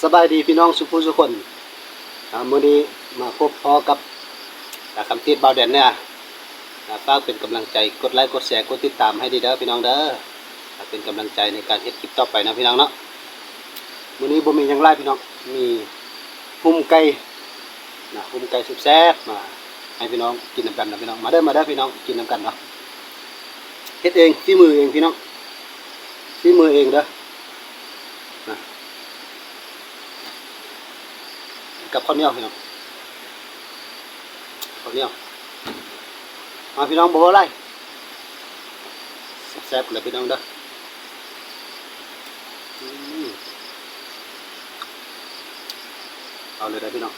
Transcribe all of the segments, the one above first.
สบายดีพี่น้องสุภูสุคนมื้อนี้มาพบพอกับคำติดเบาแดนเนี่ยฝากเป็นกำลังใจกดไลค์กดแชร์กดติดตามให้ดีเด้อพี่น้องเด้อเป็นกำลังใจในการเฮ็ดคลิปต่อไปนะพี่น้องเนาะมื้อนี้บ่มีหยังหลายพี่น้องมีหุ้มไก่หุ้มไก่สุดแซ่บมาให้พี่น้องกินนำกันนะพี่น้องมาเด้อพี่น้องกินนำกันเนาะเฮ็ดเองฝีมือเองพี่น้องฝีมือเองเด้อกับข้าวเหนียวพี่น้องข้าวเหนียวมาพี่น้องบอกว่าอะไรแซ่บเลยพี่น้องเด้อเอาเลยได้พี่น้อง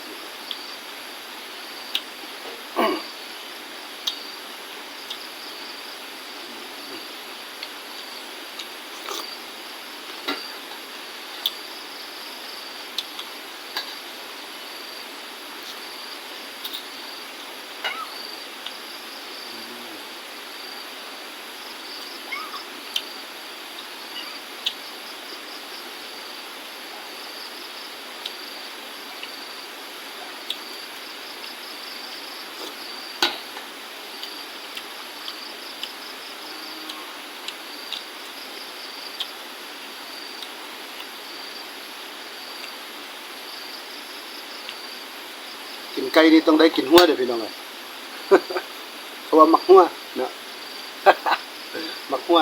กินไก่นี่ต้องได้กินหัวเด้อพี่น้องเอ้ยเพราะว่ามักหัวเนาะมักหัว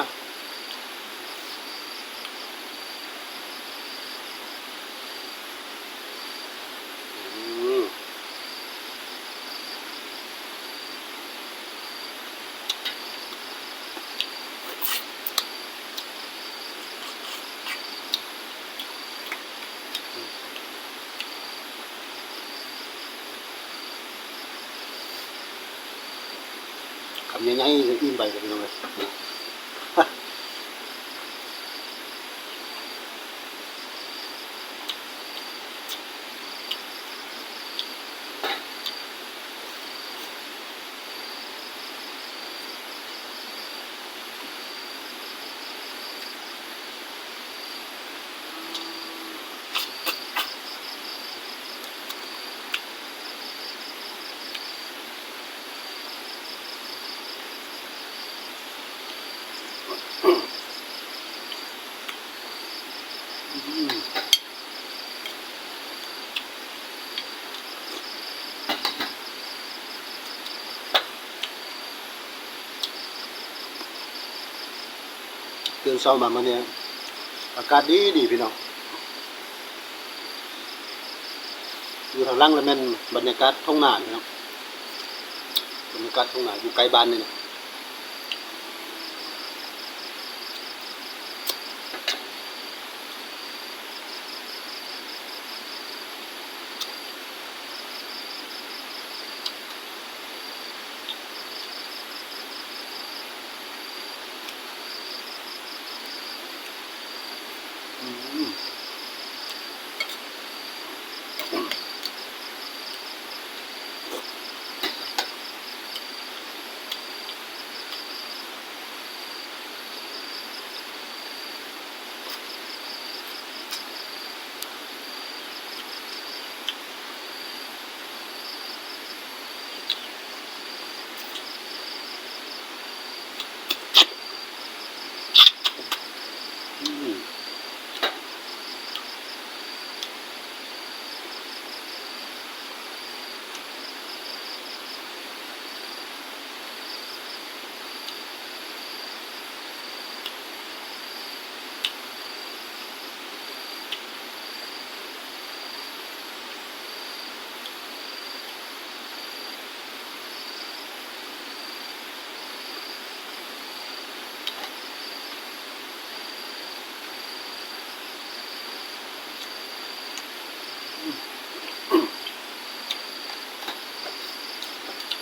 คำใหญ่ๆอิ่มไปเลยพี่น้องเอ้ยตื่นเช้ามามื้อนี้อากาศดีพี่น้องอยู่ทางล่างแล้วแม่นบรรยากาศท้องนาพี่น้องบรรยากาศท้องนาอยู่ไกลบ้านนี่นะ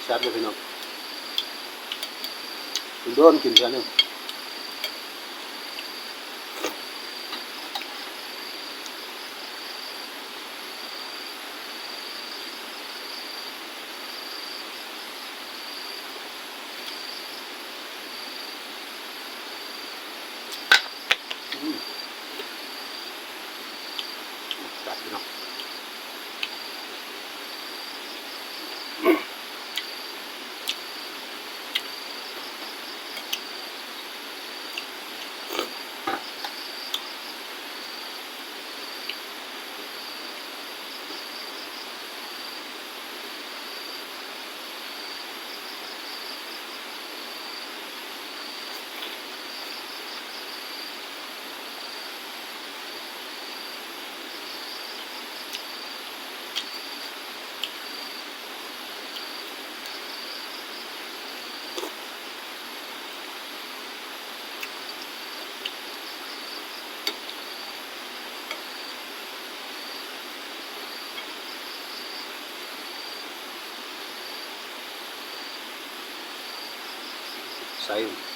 แซ่บเลยพี่น้องคุณโดนกินเท่านึง จัดพี่น้องใส่